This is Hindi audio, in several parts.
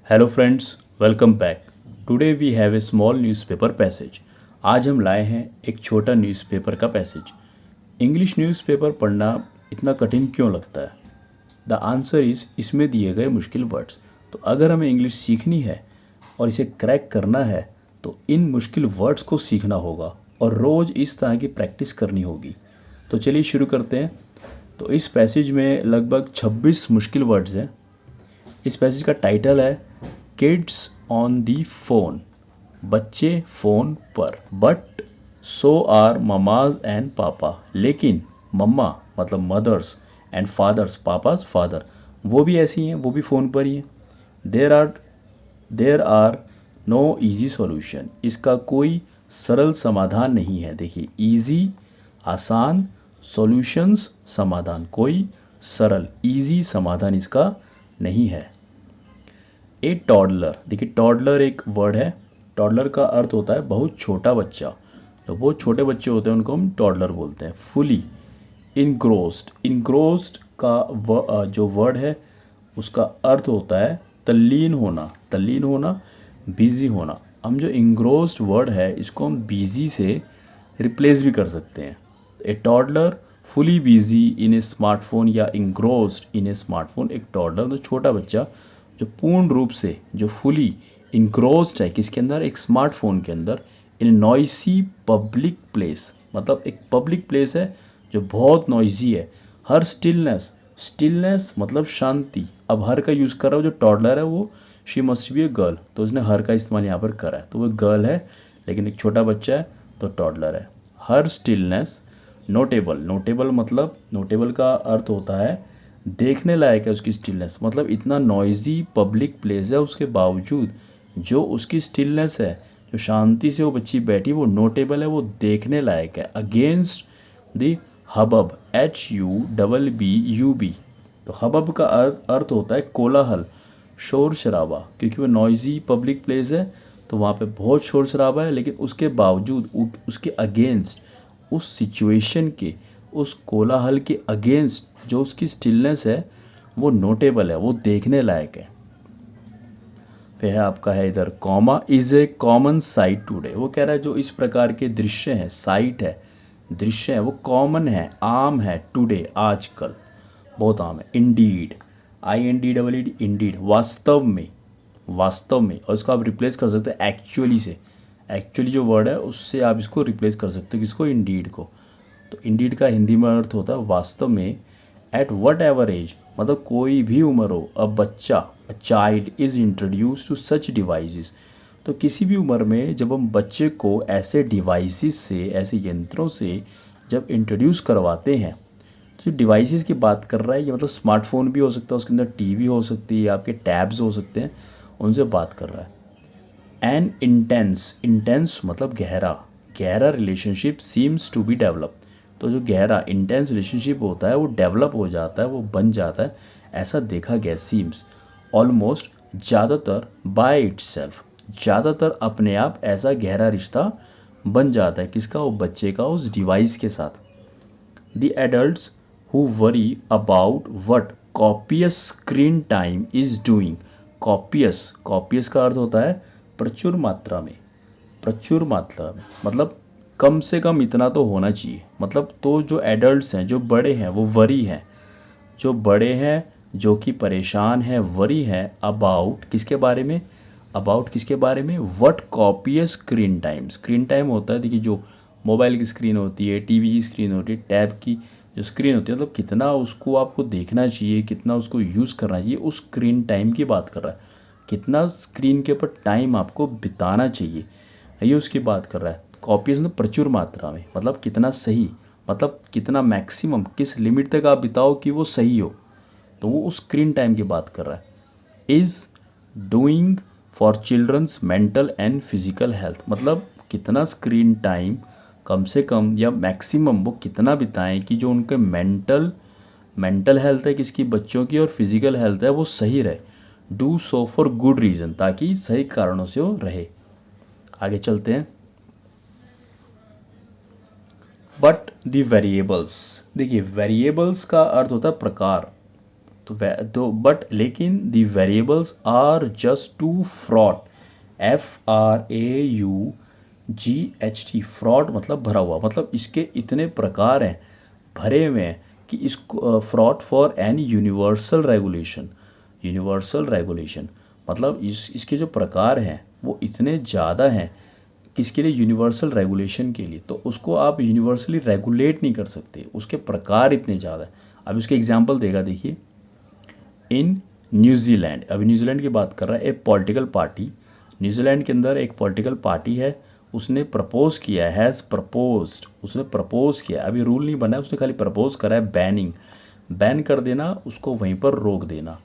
Hello friends, welcome back. Today we have a small newspaper passage. आज हम लाए हैं एक छोटा न्यूज़पेपर का पैसेज। इंग्लिश न्यूज़पेपर पढ़ना इतना कठिन क्यों लगता है? द आंसर इज़ इसमें दिए गए मुश्किल वर्ड्स। तो अगर हमें इंग्लिश सीखनी है और इसे क्रैक करना है तो इन मुश्किल वर्ड्स को सीखना होगा और रोज़ इस तरह की प्रैक्टिस करनी होगी। तो चलिए शुरू करते हैं। तो इस पैसेज में लगभग 26 मुश्किल वर्ड्स हैं। इस पैसेज का टाइटल है किड्स ऑन दी फोन, बच्चे फ़ोन पर। But so are mamas and papa, लेकिन मम्मा मतलब mothers and fathers, papas father, वो भी ऐसी हैं, वो भी फ़ोन पर ही हैं। There are no easy solution, इसका कोई सरल समाधान नहीं है। देखिए, ईजी आसान, सॉल्यूशंस समाधान, कोई सरल ईजी समाधान इसका नहीं है। ए टॉडलर, देखिए टॉडलर एक वर्ड है। टॉडलर का अर्थ होता है बहुत छोटा बच्चा। तो बहुत छोटे बच्चे होते हैं उनको हम टॉडलर बोलते हैं। फुली इनग्रोस्ड, इनग्रोस्ड का जो वर्ड है उसका अर्थ होता है तल्लीन होना, तल्लीन होना, बिजी होना। हम जो इंग्रोस्ड वर्ड है इसको हम बिजी से रिप्लेस भी कर सकते हैं। A toddler fully busy in a smartphone या इंग्रोस्ड इन ए स्मार्टफोन। एक टॉडलर तो छोटा बच्चा जो पूर्ण रूप से, जो फुली इंग्रोस्ड है किसके अंदर, एक स्मार्टफोन के अंदर, इन नॉइसी पब्लिक प्लेस, मतलब एक पब्लिक प्लेस है जो बहुत नॉइजी है। हर स्टिलनेस, स्टिलनेस मतलब शांति। अब हर का यूज़ कर रहा है जो टॉडलर है वो, she must be a girl, तो उसने हर का इस्तेमाल यहाँ पर करा है, तो वो गर्ल है, लेकिन एक छोटा बच्चा है तो टॉडलर है। हर स्टिलनेस नोटेबल, नोटेबल मतलब, नोटेबल का अर्थ होता है देखने लायक है उसकी स्टिलनेस, मतलब इतना नॉइजी पब्लिक प्लेस है उसके बावजूद जो उसकी स्टिलनेस है, जो शांति से वो बच्ची बैठी, वो नोटेबल है, वो देखने लायक है। अगेंस्ट द हबब, HUBBUB, तो हबब का अर्थ होता है कोलाहल, शोर शराबा, क्योंकि वो नॉइजी पब्लिक प्लेस है तो वहाँ पे बहुत शोर शराबा है, लेकिन उसके बावजूद उसके अगेंस्ट, उस सिचुएशन के, उस कोलाहल के अगेंस्ट जो उसकी स्टिलनेस है वो नोटेबल है, वो देखने लायक है। फिर है आपका है इधर comma, is a common site today. वो कह रहा है जो इस प्रकार के दृश्य हैं, साइट है, दृश्य है, वो कॉमन है, आम है, टुडे आजकल बहुत आम है। इंडीड, INDEED, इंडीड वास्तव में, वास्तव में, और इसको आप रिप्लेस कर सकते हैं एक्चुअली से। एक्चुअली जो वर्ड है उससे आप इसको रिप्लेस कर सकते हो, किसको, इंडीड को। तो इंडीड का हिंदी में अर्थ होता है वास्तव में। एट वट एवर एज, मतलब कोई भी उम्र हो, अ बच्चा, a child is introduce to such devices. तो किसी भी उम्र में जब हम बच्चे को ऐसे डिवाइसेस से, ऐसे यंत्रों से जब इंट्रोड्यूस करवाते हैं, तो जो डिवाइसेस की बात कर रहा है ये मतलब स्मार्टफोन भी हो सकता है, उसके अंदर टीवी हो सकती है, आपके टैब्स हो सकते हैं, उनसे बात कर रहा है। एन इंटेंस, इंटेंस मतलब गहरा, गहरा relationship seems to be develop. तो जो गहरा इंटेंस रिलेशनशिप होता है वो डेवलप हो जाता है, वो बन जाता है, ऐसा देखा गया। सीम्स ऑलमोस्ट, ज़्यादातर, बाय इट्सेल्फ, ज़्यादातर अपने आप ऐसा गहरा रिश्ता बन जाता है, किसका, वो बच्चे का उस डिवाइस के साथ। The adults who worry about what copious screen time is doing. Copious, copious का अर्थ होता है प्रचुर मात्रा में, प्रचुर मात्रा में मतलब कम से कम इतना तो होना चाहिए। मतलब तो जो एडल्ट्स हैं, जो बड़े हैं, वो वरी हैं, जो बड़े हैं, जो कि परेशान हैं, वरी हैं अबाउट किसके बारे में, अबाउट किसके बारे में, what copious screen time. Screen time होता है, देखिए जो मोबाइल की स्क्रीन होती है, टीवी की स्क्रीन होती है, टैब की जो स्क्रीन होती है, मतलब कितना उसको आपको देखना चाहिए, कितना उसको यूज़ करना चाहिए, उस स्क्रीन टाइम की बात कर रहा है। कितना स्क्रीन के ऊपर टाइम आपको बिताना चाहिए, ये उसकी बात कर रहा है। कॉपीज में प्रचुर मात्रा में मतलब कितना सही, मतलब कितना मैक्सिमम, किस लिमिट तक आप बिताओ कि वो सही हो, तो वो उस स्क्रीन टाइम की बात कर रहा है। Is doing for children's mental and physical health, मतलब कितना स्क्रीन टाइम कम से कम या मैक्सिमम वो कितना बिताएं कि जो उनके मेंटल हेल्थ है किसकी, बच्चों की, और फिजिकल हेल्थ है वो सही रहे। Do so for good reason, ताकि सही कारणों से वो रहे। आगे चलते हैं। बट द वेरिएबल्स, देखिए वेरिएबल्स का अर्थ होता है प्रकार। तो बट लेकिन the variables are just too fraught, FRAUGHT, fraught मतलब भरा हुआ, मतलब इसके इतने प्रकार हैं, भरे हुए हैं कि इसको fraud for an universal regulation, universal regulation मतलब इसके जो प्रकार हैं वो इतने ज़्यादा हैं, किसके लिए, यूनिवर्सल रेगुलेशन के लिए। तो उसको आप यूनिवर्सली रेगुलेट नहीं कर सकते, उसके प्रकार इतने ज़्यादा हैं। अब इसके एग्जांपल देगा, देखिए इन न्यूजीलैंड, अभी न्यूजीलैंड की बात कर रहा है, एक पॉलिटिकल पार्टी, न्यूजीलैंड के अंदर एक पॉलिटिकल पार्टी है, उसने प्रपोज किया है, हैज़ प्रपोज्ड, उसने प्रपोज किया, अभी रूल नहीं बना है, उसने खाली प्रपोज करा है, बैनिंग, बैन कर देना, उसको वहीं पर रोक देना,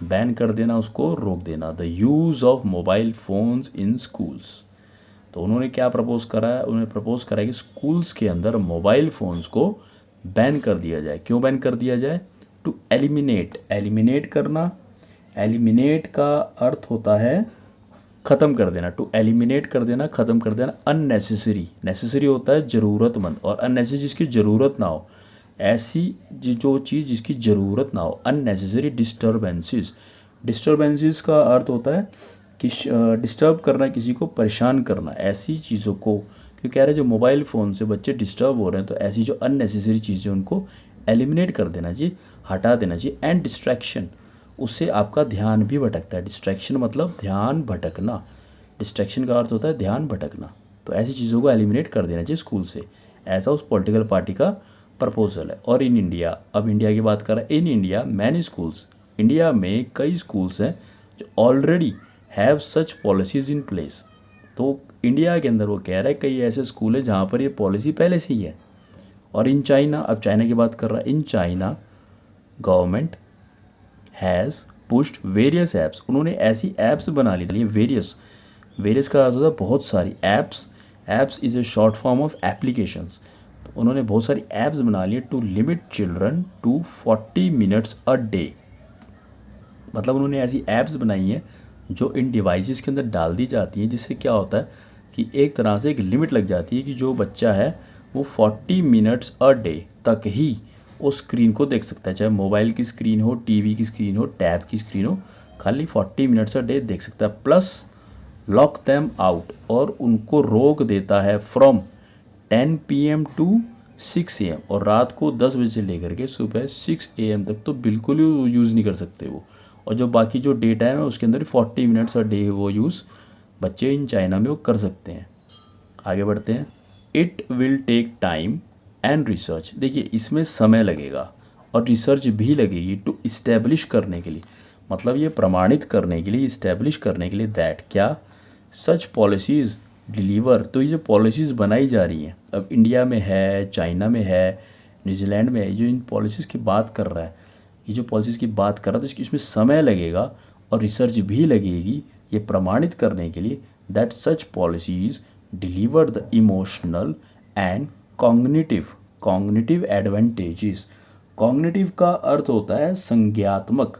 बैन कर देना, उसको रोक देना, the use of mobile phones in schools. तो उन्होंने क्या प्रपोज करा है, उन्होंने प्रपोज करा है कि स्कूल्स के अंदर मोबाइल फ़ोन्स को बैन कर दिया जाए। क्यों बैन कर दिया जाए, टू एलिमिनेट, एलिमिनेट करना, एलिमिनेट का अर्थ होता है ख़त्म कर देना, टू एलिमिनेट कर देना, ख़त्म कर देना, अननेसेसरी, नेसेसरी होता है ज़रूरतमंद, और अननेसेसरी जिसकी ज़रूरत ना हो, ऐसी जो चीज़ जिसकी ज़रूरत ना हो, अननेसेसरी डिस्टर्बेंसेस, डिस्टर्बेंसेस का अर्थ होता है कि डिस्टर्ब करना, किसी को परेशान करना, ऐसी चीज़ों को, क्योंकि कह रहे हैं जो मोबाइल फ़ोन से बच्चे डिस्टर्ब हो रहे हैं, तो ऐसी जो अननेसेसरी चीज़ें उनको एलिमिनेट कर देना चाहिए, हटा देना चाहिए। एंड डिस्ट्रैक्शन, उससे आपका ध्यान भी भटकता है, डिस्ट्रैक्शन मतलब ध्यान भटकना, डिस्ट्रैक्शन का अर्थ होता है ध्यान भटकना, तो ऐसी चीज़ों को एलिमिनेट कर देना चाहिए स्कूल से, ऐसा उस पॉलिटिकल पार्टी का प्रपोजल है। और इन इंडिया, अब इंडिया की बात कर रहा है, in India many schools, India में कई स्कूल्स हैं जो already have such policies in place. तो इंडिया के अंदर वो कह रहा है कई ऐसे स्कूल है जहाँ पर ये पॉलिसी पहले से ही है। और इन चाइना, अब चाइना की बात कर रहा है, in China government has pushed various apps, उन्होंने ऐसी ऐप्स बना ली, वेरियस, वेरियस का अर्थ होता है बहुत सारी, apps, apps is a short form of applications, उन्होंने बहुत सारी ऐप्स बना ली to limit children to 40 minutes a day, मतलब उन्होंने ऐसी ऐप्स बनाई हैं जो इन डिवाइसेस के अंदर डाल दी जाती हैं, जिससे क्या होता है कि एक तरह से एक लिमिट लग जाती है कि जो बच्चा है वो 40 मिनट्स अ डे तक ही उस स्क्रीन को देख सकता है, चाहे मोबाइल की स्क्रीन हो, टीवी की स्क्रीन हो, टैब की स्क्रीन हो, खाली 40 मिनट्स अ डे देख सकता है। प्लस लॉक देम आउट, और उनको रोक देता है फ्रॉम 10 PM टू 6 AM, और रात को 10 बजे से लेकर के सुबह 6 AM तक तो बिल्कुल ही यूज़ नहीं कर सकते वो, और जो बाकी जो डे टाइम है उसके अंदर 40 मिनट्स अ डे वो यूज़ बच्चे इन चाइना में वो कर सकते हैं। आगे बढ़ते हैं, it will take time and research, देखिए इसमें समय लगेगा और रिसर्च भी लगेगी टू इस्टेब्लिश करने के लिए, मतलब ये प्रमाणित करने के लिए, इस्टेब्लिश करने के लिए, दैट क्या, सच पॉलिसीज़ डिलीवर, तो ये जो पॉलिसीज़ बनाई जा रही हैं, अब इंडिया में है, चाइना में है, न्यूजीलैंड में है, जो इन पॉलिसीज़ की बात कर रहा है, ये जो पॉलिसीज़ की बात कर रहा है, तो इसमें समय लगेगा और रिसर्च भी लगेगी ये प्रमाणित करने के लिए, that such policies deliver the emotional and cognitive advantages. Cognitive का अर्थ होता है संज्ञात्मक,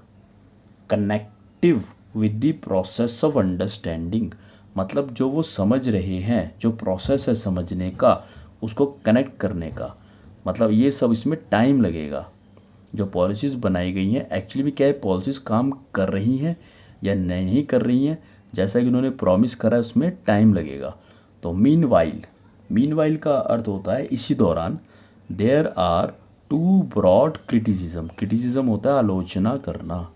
connective with the process of understanding, मतलब जो वो समझ रहे हैं, जो प्रोसेस है समझने का, उसको कनेक्ट करने का, मतलब ये सब इसमें टाइम लगेगा। जो पॉलिसीज़ बनाई गई हैं एक्चुअली में क्या है, पॉलिसीज़ काम कर रही हैं या नहीं कर रही हैं, जैसा कि उन्होंने प्रॉमिस करा है उसमें टाइम लगेगा। तो मीनवाइल का अर्थ होता है इसी दौरान, there are two broad criticism, criticism होता है आलोचना करना,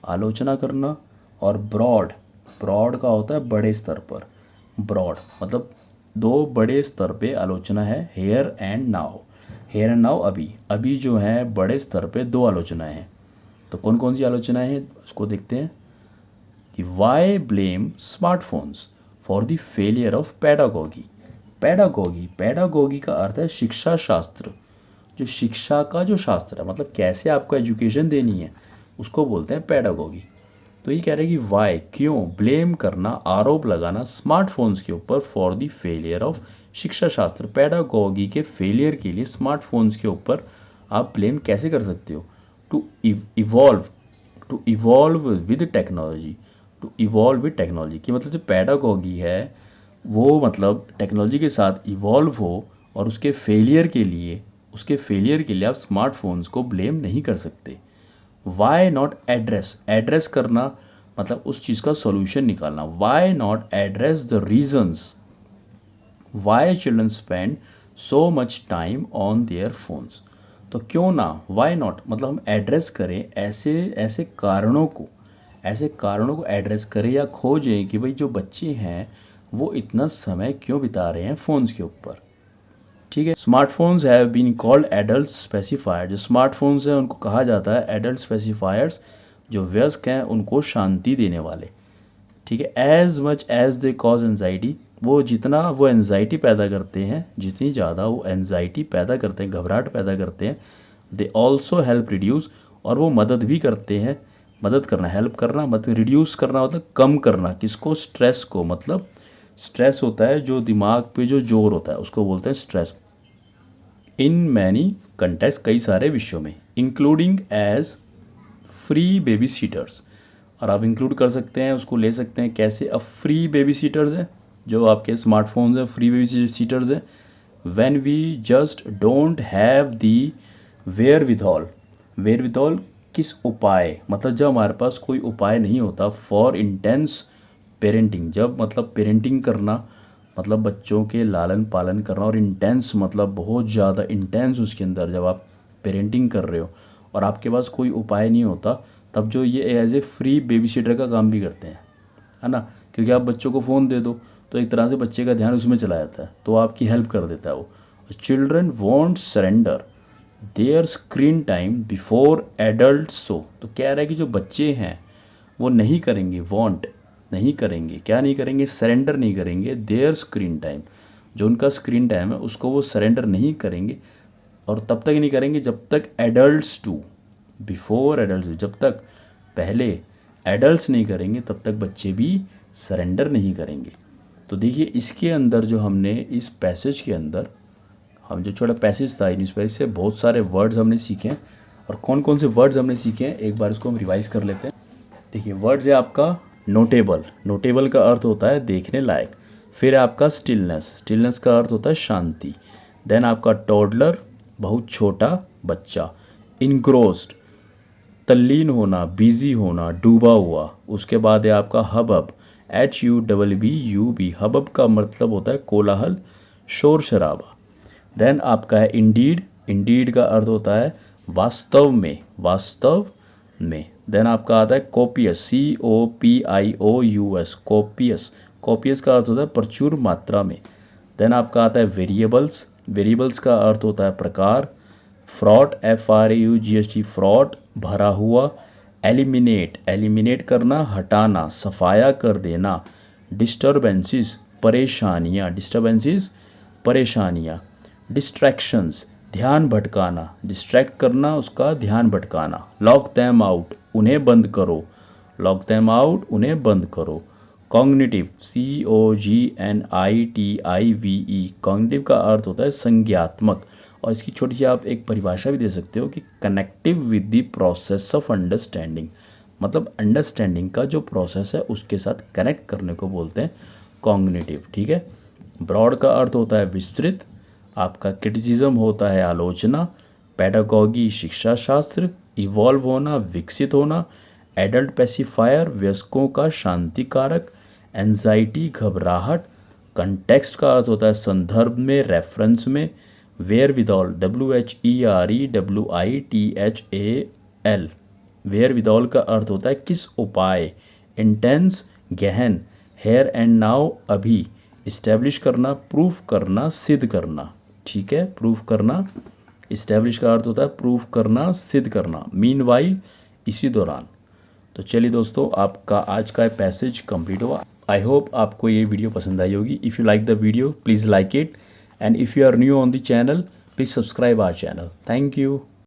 आलोचना करना, और ब्रॉड का होता है बड़े स्तर पर, ब्रॉड मतलब दो बड़े स्तर पे आलोचना है, here and now, here and now अभी जो है बड़े स्तर पे दो आलोचनाएं हैं। तो कौन कौन सी आलोचनाएं हैं उसको देखते हैं कि why blame smartphones for the failure of pedagogy, pedagogy का अर्थ है शिक्षा शास्त्र, जो शिक्षा का जो शास्त्र है, मतलब कैसे आपको एजुकेशन देनी है उसको बोलते हैं पैडागोगी। तो ये कह रहे हैं कि वाई, क्यों, ब्लेम करना, आरोप लगाना स्मार्टफोन्स के ऊपर फॉर द फेलियर ऑफ शिक्षा शास्त्र, पैडागोगी के फेलियर के लिए स्मार्टफोन्स के ऊपर आप ब्लेम कैसे कर सकते हो। To evolve with technology, to evolve with technology की मतलब जो पैडागोगी है वो मतलब टेक्नोलॉजी के साथ इवॉल्व हो, और उसके फेलियर के लिए आप स्मार्टफोन्स को ब्लेम नहीं कर सकते। वाई नॉट एड्रेस, एड्रेस करना मतलब उस चीज़ का सॉल्यूशन निकालना। Why not address the reasons why children spend so much time on their phones. तो क्यों ना, वाई नॉट मतलब हम एड्रेस करें ऐसे ऐसे कारणों को, ऐसे कारणों को एड्रेस करें या खोजें कि भाई जो बच्चे हैं वो इतना समय क्यों बिता रहे हैं फ़ोन्स के ऊपर। ठीक है, smartphones have been called adult specifier. जो स्मार्टफोन्स हैं उनको कहा जाता है एडल्ट स्पेसिफायर्स, जो वयस्क हैं उनको शांति देने वाले। ठीक है, as much as they cause anxiety, वो जितना वो एनजाइटी पैदा करते हैं, जितनी ज़्यादा वो एनजाइटी पैदा करते हैं, घबराहट पैदा करते हैं, दे ऑल्सो हेल्प रिड्यूस, और वो मदद भी करते हैं। मदद करना, हेल्प करना, मतलब रिड्यूस करना मतलब कम करना, किसको, स्ट्रेस को। मतलब स्ट्रेस होता है जो दिमाग पे जो जोर होता है उसको बोलते हैं स्ट्रेस। इन मैनी कंटेक्स्ट, कई सारे विषयों में, including as free babysitters, और आप इंक्लूड कर सकते हैं, उसको ले सकते हैं कैसे, अब फ्री बेबी सीटर्स हैं जो आपके स्मार्टफोन्स हैं, फ्री बेबी सीटर्स हैं। When we just don't have the wherewithal, wherewithal किस उपाय, मतलब जब हमारे पास कोई उपाय नहीं होता फॉर इंटेंस पेरेंटिंग, जब मतलब पेरेंटिंग करना मतलब बच्चों के लालन पालन करना, और इंटेंस मतलब बहुत ज़्यादा इंटेंस उसके अंदर जब आप पेरेंटिंग कर रहे हो और आपके पास कोई उपाय नहीं होता, तब जो ये as a free babysitter का काम भी करते हैं, है ना। क्योंकि आप बच्चों को फ़ोन दे दो तो एक तरह से बच्चे का ध्यान उसमें चला जाता है, तो आपकी हेल्प कर देता है वो। Children won't surrender their screen time before adult so, तो कह रहा है कि जो बच्चे हैं वो नहीं करेंगे, वॉन्ट नहीं करेंगे, क्या नहीं करेंगे, सरेंडर नहीं करेंगे देयर स्क्रीन टाइम, जो उनका स्क्रीन टाइम है उसको वो सरेंडर नहीं करेंगे। और तब तक नहीं करेंगे जब तक एडल्ट्स टू, बिफोर एडल्ट्स, जब तक पहले एडल्ट्स नहीं करेंगे तब तक बच्चे भी सरेंडर नहीं करेंगे। तो देखिए इसके अंदर जो हमने इस पैसेज के अंदर, हम जो छोटा पैसेज था इन पैसेज से बहुत सारे वर्ड्स हमने सीखे हैं। और कौन कौन से वर्ड्स हमने सीखे हैं एक बार इसको हम रिवाइज कर लेते हैं। देखिए वर्ड्स है आपका नोटेबल, नोटेबल का अर्थ होता है देखने लायक। फिर है आपका स्टिलनेस, स्टिलनेस का अर्थ होता है शांति। देन आपका टॉडलर, बहुत छोटा बच्चा। इनग्रोस्ड, तल्लीन होना, बिजी होना, डूबा हुआ। उसके बाद है आपका हबब, HUBBUB, हबब का मतलब होता है कोलाहल, शोर शराबा। देन आपका है इंडीड, इंडीड का अर्थ होता है वास्तव में, वास्तव में। देन आपका आता है कोपियस, COPIOUS, कोपियस, कोपियस का अर्थ होता है प्रचुर मात्रा में। देन आपका आता है वेरिएबल्स, वेरिएबल्स का अर्थ होता है प्रकार। फ्रॉट, FRAUGST, फ्रॉट भरा हुआ। एलिमिनेट, एलिमिनेट करना, हटाना, सफाया कर देना। डिस्टर्बेंसेस, परेशानियाँ, डिस्टर्बेंसेस परेशानियाँ। डिस्ट्रैक्शंस, ध्यान भटकाना, डिस्ट्रैक्ट करना, उसका ध्यान भटकाना। लॉक दैम आउट, उन्हें बंद करो, लॉक दैम आउट, उन्हें बंद करो। कॉग्निटिव, COGNITIVE, कॉग्निटिव का अर्थ होता है संज्ञात्मक। और इसकी छोटी सी आप एक परिभाषा भी दे सकते हो कि connective with the process of understanding, मतलब अंडरस्टैंडिंग का जो प्रोसेस है उसके साथ कनेक्ट करने को बोलते हैं कॉग्निटिव। ठीक है। ब्रॉड का अर्थ होता है विस्तृत। आपका क्रिटिसिज्म होता है आलोचना। पेडागॉगी, शिक्षा शास्त्र। इवॉल्व होना, विकसित होना। एडल्ट पेसिफायर, वयस्कों का शांतिकारक। एंजाइटी, घबराहट। कंटेक्स्ट का अर्थ होता है संदर्भ में, रेफरेंस में। वेयर विदॉल, WHEREWITHAL, वेयर विदॉल का अर्थ होता है किस उपाय। इंटेंस, गहन। हेयर एंड नाउ, अभी। इस्टेब्लिश करना, प्रूफ करना, सिद्ध करना। ठीक है, प्रूफ करना, इस्टेब्लिश का अर्थ होता है प्रूफ करना, सिद्ध करना। मीनवाइल, इसी दौरान। तो चलिए दोस्तों, आपका आज का पैसेज कंप्लीट हुआ। आई होप आपको ये वीडियो पसंद आई होगी। If you like the video please like it, and if you are new on the channel please subscribe our channel. Thank you.